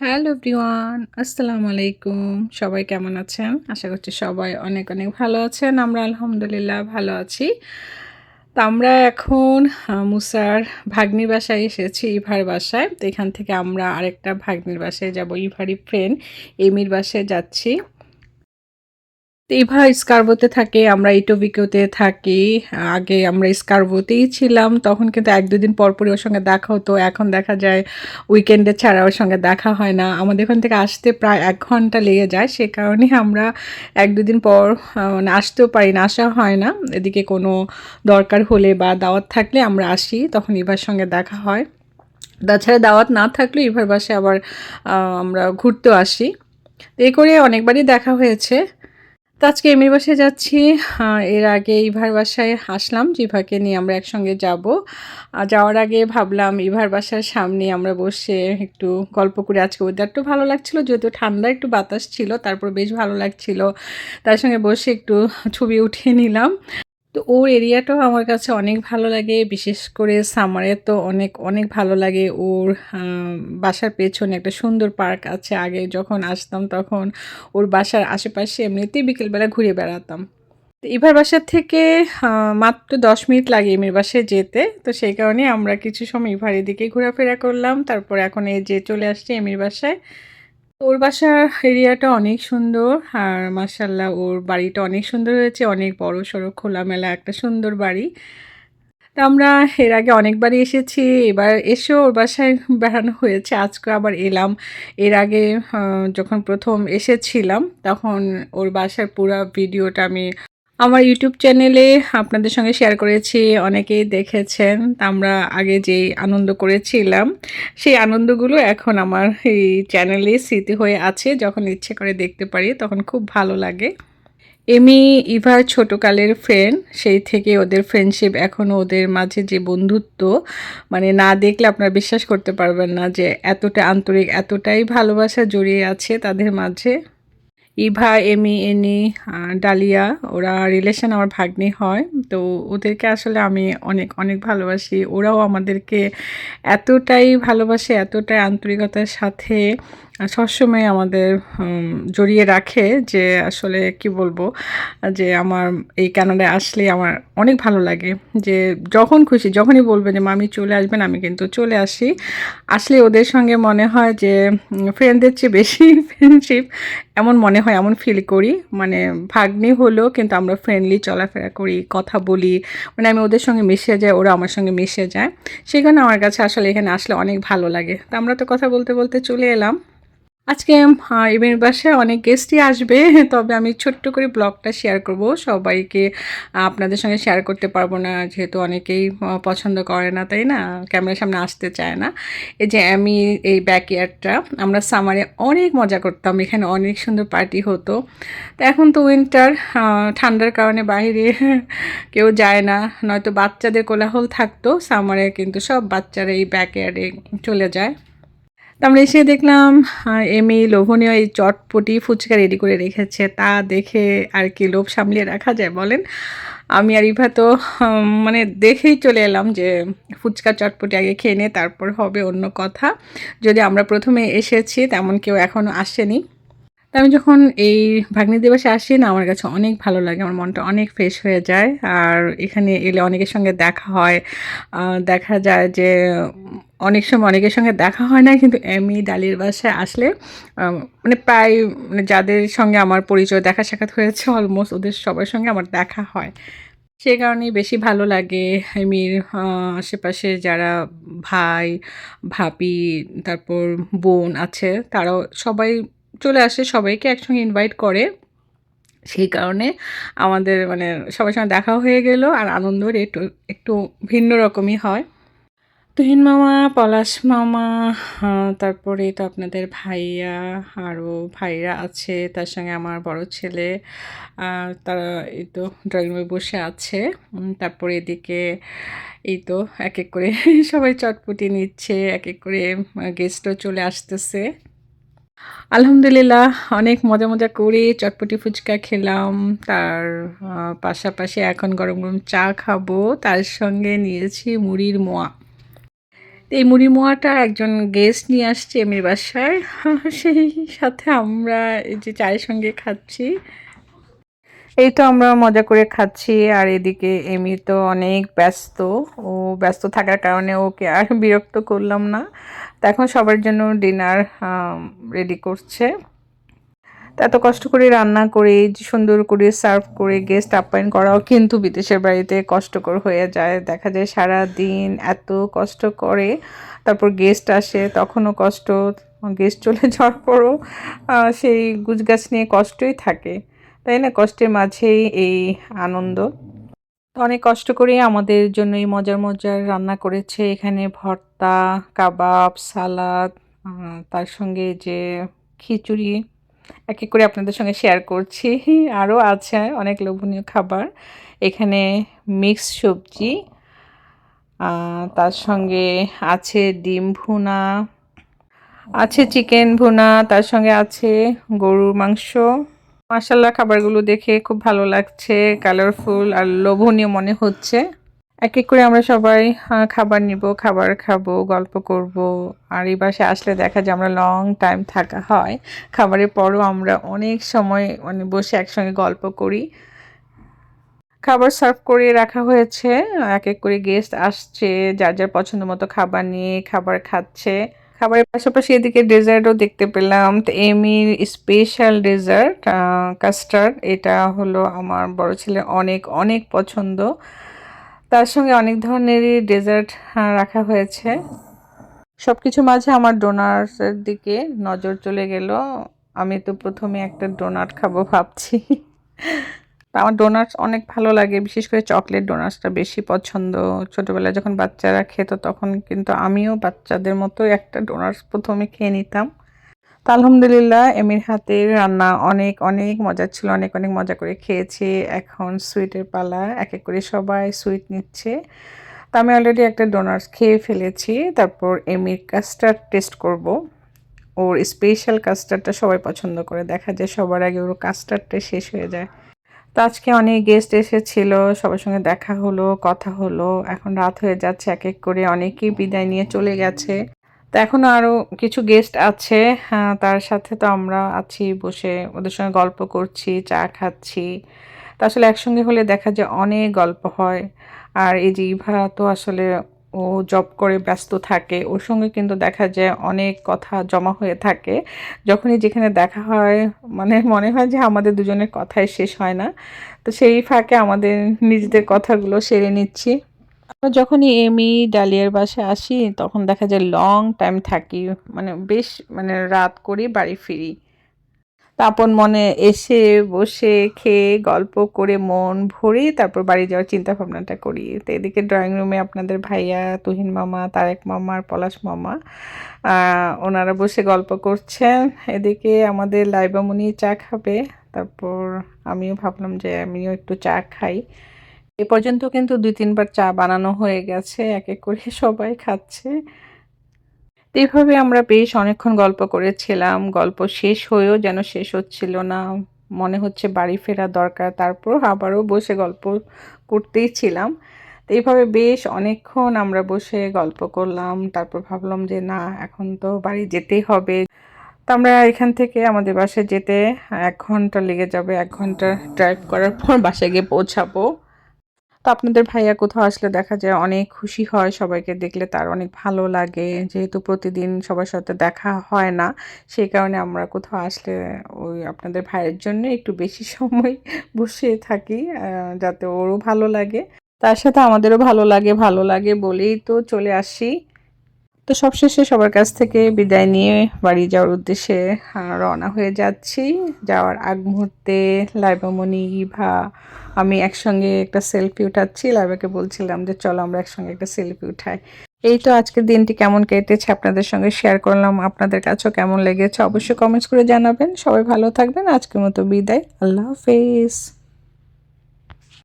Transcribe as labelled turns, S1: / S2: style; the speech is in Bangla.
S1: হ্যালো এভরিওয়ান, আসসালামু আলাইকুম। সবাই কেমন আছেন? আশা করছি সবাই অনেক, অনেক ভালো আছেন। আমরা আলহামদুলিল্লাহ ভালো আছি। তো আমরা এখন মুসার ভাগ্নির বাসায় এসেছি, ইভার বাসায়। তো এখান থেকে আমরা আরেকটা ভাগ্নির বাসায় যাব। ইভারই ফ্রেন্ড এমির বাসায় যাচ্ছি। তো ইভা স্কারবোতে থাকে, আমরা ইটোবিকোতে থাকি। আগে আমরা স্কারবোতেই ছিলাম। তখন কিন্তু ১-২ দিন পরপরই ওর সঙ্গে দেখা হতো। এখন দেখা যায় উইকেন্ডে ছাড়া ওর সঙ্গে দেখা হয় না। আমাদের এখান থেকে আসতে প্রায় ১ ঘন্টা লেগে যায়। সে কারণে আমরা ১-২ দিন পর মানে আসতেও পারি না, আসা হয় না। এদিকে কোনো দরকার হলে বা দাওয়াত থাকলে আমরা আসি, তখন ইভার সঙ্গে দেখা হয়। তাছাড়া দাওয়াত না থাকলেও ইভার বাসায় আবার আমরা ঘুরতেও আসি। তো এই করে অনেকবারই দেখা হয়েছে। তো আজকে এমির বাসায় যাচ্ছি। এর আগে ইভার বাসায় আসলাম যে ইভাকে নিয়ে আমরা একসঙ্গে যাব। যাওয়ার আগে ভাবলাম ইভার বাসার সামনে আমরা বসে একটু গল্প করে, আজকে ওয়েদারটাও ভালো লাগছিল, যেহেতু ঠান্ডা একটু বাতাস ছিল, তারপর বেশ ভালো লাগছিল। তার সঙ্গে বসে একটু ছবি উঠিয়ে নিলাম। তো ওর এরিয়াটাও আমার কাছে অনেক ভালো লাগে। বিশেষ করে সামারে তো অনেক, অনেক ভালো লাগে। ওর আ বাসার পেছনে একটা সুন্দর পার্ক আছে। আগে যখন আসতাম তখন ওর বাসার আশেপাশে এমনিতেই বিকেলবেলা ঘুরে বেড়াতাম। তো ইভার বাসা থেকে আ মাত্র ১০ মিনিট লাগে এমির বাসায় যেতে। তো সেই কারণে আমরা কিছু সময় ইভার এদিকেই ঘোরাফেরা করলাম। তারপর এখন এই যে চলে আসছি এমির বাসায়। ওর বাসার এরিয়াটা অনেক সুন্দর। আর মাশাআল্লাহ ওর বাড়িটা অনেক সুন্দর হয়েছে। অনেক বড়সড় খোলামেলা একটা সুন্দর বাড়ি। তো আমরা এর আগে অনেকবারই এসেছি। এবার এসেও ওর বাসায় বেড়ানো হয়েছে। আজকে আবার এলাম। এর আগে আ যখন ১ম এসেছিলাম তখন ওর বাসার পুরা ভিডিওটা আমি আমার YouTube চ্যানেলে আপনাদের সঙ্গে শেয়ার করেছি। অনেকেই দেখেছেন। তা আমরা আগে যেই আনন্দ করেছিলাম, সেই আনন্দগুলো এখন আমার এই চ্যানেলে স্মৃতি হয়ে আছে। যখন ইচ্ছে করে দেখতে পারি তখন খুব ভালো লাগে। এমি ইভার ছোটকালের ফ্রেন্ড। সেই থেকে ওদের ফ্রেন্ডশিপ এখনও ওদের মাঝে যে বন্ধুত্ব, মানে না দেখলে আপনারা বিশ্বাস করতে পারবেন না যে এতটা আন্তরিক, এতটাই ভালোবাসা জড়িয়ে আছে তাদের মাঝে। ইভা, এমি, এনি, ডালিয়া ওরা রিলেশন আমার ভাগ্নি হয়। তো ওদেরকে আসলে আমি অনেক, অনেক ভালোবাসি। ওরাও আমাদেরকে এতটাই ভালোবাসে, এতটাই আন্তরিকতার সাথে সবসময় আমাদের জড়িয়ে রাখে যে আসলে কি বলবো? যে আমার এই কানাডায় আসলেই আমার অনেক ভালো লাগে। যে যখন খুশি, যখনই বলবে যে, "মামি চলে আসবেন," আমি কিন্তু চলে আসি। আসলে ওদের সঙ্গে মনে হয় যে ফ্রেন্ডদের চেয়ে বেশি ফ্রেন্ডশিপ এমন মনে হয়, এমন ফিল করি। মানে ভাগ্নি হলেও কিন্তু আমরা ফ্রেন্ডলি চলাফেরা করি, কথা বলি। মানে আমি ওদের সঙ্গে মিশে যাই, ওরা আমার সঙ্গে মিশে যায়। সেই কারণে আমার কাছে আসলে এখানে আসলে অনেক ভালো লাগে। তো আমরা তো কথা বলতে, বলতে চলে এলাম। আজকে ইভেনের বাসায় অনেক গেস্টই আসবে। তবে আমি ছোট্ট করে ব্লগটা শেয়ার করব। সবাইকে আপনাদের সঙ্গে শেয়ার করতে পারবো না। যেহেতু অনেকেই পছন্দ করে না, তাই না? ক্যামেরার সামনে আসতে চায় না। এই যে আমি এই ব্যাকইয়ার্ডটা আমরা সামারে অনেক মজা করতাম। এখানে অনেক সুন্দর পার্টি হতো। তো এখন তো উইন্টার, ঠান্ডার কারণে বাহিরে কেউ যায় না। নয়তো বাচ্চাদের কোলাহল থাকতো। সামারে কিন্তু সব বাচ্চারা এই ব্যাকইয়ার্ডে চলে যায়। তো আমরা এসে দেখলাম এমি লোভনীয় এই চটপটি ফুচকা রেডি করে রেখেছে। তা দেখে আর কি লোভ সামলিয়ে রাখা যায় বলেন? আমি আর ইভা তো মানে দেখেই চলে এলাম যে ফুচকা চটপটি আগে খেয়ে নিয়ে তারপর হবে অন্য কথা। যদি আমরা ১ম এ এসেছি তেমন কেউ এখনো আসেনি। তো আমি যখন এই ভাগ্নিদের বাসায় আসি না, আমার কাছে অনেক ভালো লাগে। আমার মনটা অনেক ফ্রেশ হয়ে যায়। আর এখানে এলে অনেকের সঙ্গে দেখা হয়। আ দেখা যায় যে অনেক সময় অনেকের সঙ্গে দেখা হয় না। কিন্তু এমি ডালির বাসায় আসলে আ মানে প্রায় মানে যাদের সঙ্গে আমার পরিচয় দেখা সাক্ষাৎ হয়েছে অলমোস্ট ওদের সবার সঙ্গে আমার দেখা হয়। সে কারণেই বেশি ভালো লাগে। এমির আশেপাশে যারা ভাই, ভাবি, তারপর বোন আছে তারাও সবাই চলে আসে, সবাইকে একসঙ্গে ইনভাইট করে। সেই কারণে আমাদের মানে সবার সঙ্গে দেখাও হয়ে গেল আর আনন্দর একটু একটু ভিন্ন রকমই হয়। তুহিন মামা, পলাশ মামা, তারপরে তো আপনাদের ভাইয়া, আরও ভাইরা আছে। তার সঙ্গে আমার বড় ছেলে। তারা এই তো ড্রয়িং রুমে বসে আছে। তারপরে এদিকে এই তো একেক করে সবাই চটপটি নিচ্ছে। একেক করে গেস্টও চলে আসতেছে। আলহামদুলিল্লাহ অনেক মজা, মজা করে চটপটি ফুচকা খেলাম। তার আ পাশাপাশি এখন গরম, গরম চা খাবো। তার সঙ্গে নিয়েছি মুড়ির মোয়া। তো এই মুড়ি মোয়াটা একজন গেস্ট নিয়ে আসছে এমির বাসায়। সেই সাথে আমরা এই যে চায়ের সঙ্গে খাচ্ছি। এই তো আমরা মজা করে খাচ্ছি আর এদিকে এমি তো অনেক ব্যস্ত। ও ব্যস্ত থাকার কারণে ওকে আর বিরক্ত করলাম না। তো এখন সবার জন্য ডিনার রেডি করছে। তো এত কষ্ট করে রান্না করে সুন্দর করে সার্ভ করে গেস্ট আপ্যায়ন করাও কিন্তু বিদেশের বাড়িতে কষ্টকর হয়ে যায়। দেখা যায় সারা দিন এত কষ্ট করে, তারপর গেস্ট আসে তখনও কষ্ট, গেস্ট চলে যাওয়ার পরও সেই গুছগাছ নিয়ে কষ্টই থাকে, তাই না? কষ্টের মাঝেই এই আনন্দ। তো অনেক কষ্ট করে আমাদের জন্য এই মজার মজার রান্না করেছে। এখানে ভর্তা, কাবাব, সালাদ, তার সঙ্গে যে খিচুড়ি, এক এক করে আপনাদের সঙ্গে শেয়ার করছি। আরও আছে অনেক লোভনীয় খাবার। এখানে মিক্স সবজি, তার সঙ্গে আছে ডিম ভুনা, আছে চিকেন ভুনা, তার সঙ্গে আছে গরুর মাংস। মাশাআল্লাহ, খাবারগুলো দেখে খুব ভালো লাগছে, কালারফুল আর লোভনীয় মনে হচ্ছে। এক এক করে আমরা সবাই খাবার নিব, খাবার খাবো, গল্প করব। আর এই বাসায় আসলে দেখা যায় আমরা লং টাইম থাকা হয়। খাবারের পরও আমরা অনেক সময় মানে বসে একসঙ্গে গল্প করি। খাবার সার্ভ করে রাখা হয়েছে, এক এক করে গেস্ট আসছে, যার যার পছন্দ মতো খাবার নিয়ে খাবার খাচ্ছে। খাবারের পাশাপাশি এদিকে ডেজার্টও দেখতে পেলাম। তো এমির স্পেশাল ডেজার্ট কাস্টার্ড, এটা হলো আমার বড় ছেলে অনেক অনেক পছন্দ। তার সঙ্গে অনেক ধরনেরই ডেজার্ট রাখা হয়েছে। সব কিছুর মাঝে আমার ডোনাটসের দিকে নজর চলে গেল। আমি তো প্রথমে একটা ডোনাট খাবো ভাবছি। আমার ডোনাটস অনেক ভালো লাগে, বিশেষ করে চকলেট ডোনাটসটা বেশি পছন্দ। ছোটোবেলায় যখন বাচ্চারা খেত তখন কিন্তু আমিও বাচ্চাদের মতো একটা ডোনাটস প্রথমে খেয়ে নিতাম। তো আলহামদুলিল্লাহ এমির হাতের রান্না অনেক অনেক মজা ছিল, অনেক অনেক মজা করে খেয়েছি। এখন সুইটের পালা, এক এক করে সবাই সুইট নিচ্ছে। তো আমি অলরেডি একটা ডোনাটস খেয়ে ফেলেছি, তারপর এমির কাস্টার্ড টেস্ট করব। ওর স্পেশাল কাস্টার্ডটা সবাই পছন্দ করে, দেখা যায় সবার আগে ওর কাস্টার্ডটা শেষ হয়ে যায়। তো আজকে অনেক গেস্ট এসেছিল, সবার সঙ্গে দেখা হলো, কথা হলো। এখন রাত হয়ে যাচ্ছে, এক এক করে অনেকেই বিদায় নিয়ে চলে গেছে। তো এখনও আরও কিছু গেস্ট আছে, হ্যাঁ, তার সাথে তো আমরা আছি বসে, ওদের সঙ্গে গল্প করছি, চা খাচ্ছি। তো আসলে একসঙ্গে হলে দেখা যায় অনেক গল্প হয়। আর এই যে ইভা তো আসলে ও জব করে ব্যস্ত থাকে, ওর সঙ্গে কিন্তু দেখা যায় অনেক কথা জমা হয়ে থাকে। যখনই যেখানে দেখা হয় মানে মনে হয় যে আমাদের দুজনের কথাই শেষ হয় না। তো সেই ফাঁকে আমাদের নিজেদের কথাগুলো সেরে নিচ্ছি। আমরা যখনই এমি ডালিয়ার বাসায় আসি তখন দেখা যায় লং টাইম থাকি, মানে বেশ মানে রাত করে বাড়ি ফিরি। আপন মনে এসে বসে খেয়ে গল্প করে মন ভরে তারপর বাড়ি যাওয়ার চিন্তা ভাবনাটা করি। তো এদিকে ড্রয়িং রুমে আপনাদের ভাইয়া, তুহিন মামা, তারেক মামা আর পলাশ মামা ওনারা বসে গল্প করছেন। এদিকে আমাদের লাইবামণি চা খাবে, তারপর আমিও ভাবলাম যে আমিও একটু চা খাই। এ পর্যন্ত কিন্তু ২-৩ বার চা বানানো হয়ে গেছে, এক এক করে সবাই খাচ্ছে। তো এভাবে আমরা বেশ অনেকক্ষণ গল্প করেছিলাম। গল্প শেষ হয়েও যেন শেষ হচ্ছিল না। মনে হচ্ছে বাড়ি ফেরা দরকার। তারপর আবারও বসে গল্প করতেই ছিলাম। তো এইভাবে বেশ অনেকক্ষণ আমরা বসে গল্প করলাম। তারপর ভাবলাম যে না, এখন তো বাড়ি যেতেই হবে। তো আমরা এখান থেকে আমাদের বাসায় যেতে ১ ঘন্টা লেগে যাবে। ১ ঘন্টা ড্রাইভ করার পর বাসায় গিয়ে পৌঁছাবো। তো আপনাদের ভাইয়া কোথাও আসলে দেখা যায় অনেক খুশি হয়, সবাইকে দেখলে তার অনেক ভালো লাগে। যেহেতু প্রতিদিন সবার সাথে দেখা হয় না, সেই কারণে আমরা কোথাও আসলে ওই আপনাদের ভাইয়ের জন্য একটু বেশি সময় বসে থাকি, যাতে ওরও ভালো লাগে। তার সাথে আমাদেরও ভালো লাগে বলেই তো চলে আসি। তো সবশেষে সবার কাছ থেকে বিদায় নিয়ে বাড়ি যাওয়ার উদ্দেশ্যে রওনা হয়ে যাচ্ছি। যাওয়ার আগ মুহূর্তে লাইবামণি, ইভা, আমি একসঙ্গে একটা সেলফি উঠাচ্ছি। লাইবাকে বলছিলাম যে চলো আমরা একসঙ্গে একটা সেলফি উঠাই। এই তো আজকের দিনটি কেমন কেটেছে আপনাদের সঙ্গে শেয়ার করলাম। আপনাদের কাছেও কেমন লেগেছে অবশ্যই কমেন্টস করে জানাবেন। সবাই ভালো থাকবেন। আজকের মতো বিদায়। আল্লাহ হাফেজ।